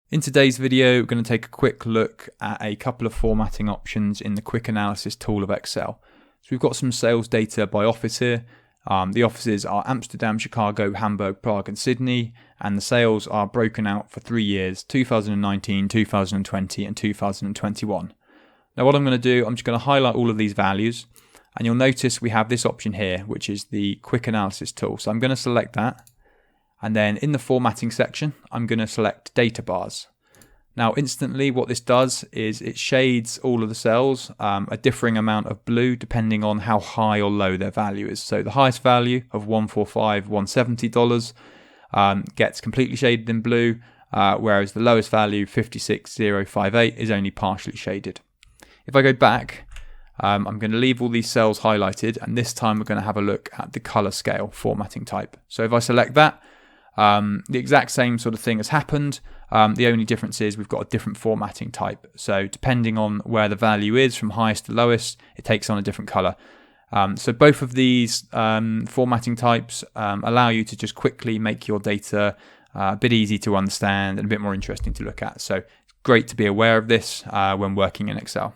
In today's video, we're going to take a quick look at a couple of formatting options in the quick analysis tool of Excel. So we've got some sales data by office here. The offices are Amsterdam, Chicago, Hamburg, Prague and Sydney, and the sales are broken out for 3 years, 2019, 2020 and 2021. Now what I'm going to do, I'm just going to highlight all of these values, and you'll notice we have this option here, which is the quick analysis tool. So I'm going to select that. And then in the formatting section, I'm going to select data bars. Now instantly what this does is it shades all of the cells a differing amount of blue depending on how high or low their value is. So the highest value of $145,170 gets completely shaded in blue, whereas the lowest value, 56,058, is only partially shaded. If I go back, I'm going to leave all these cells highlighted, and this time we're going to have a look at the color scale formatting type. So if I select that, the exact same sort of thing has happened. The only difference is we've got a different formatting type. So depending on where the value is from highest to lowest, it takes on a different color. So both of these formatting types allow you to just quickly make your data a bit easy to understand and a bit more interesting to look at. So it's great to be aware of this when working in Excel.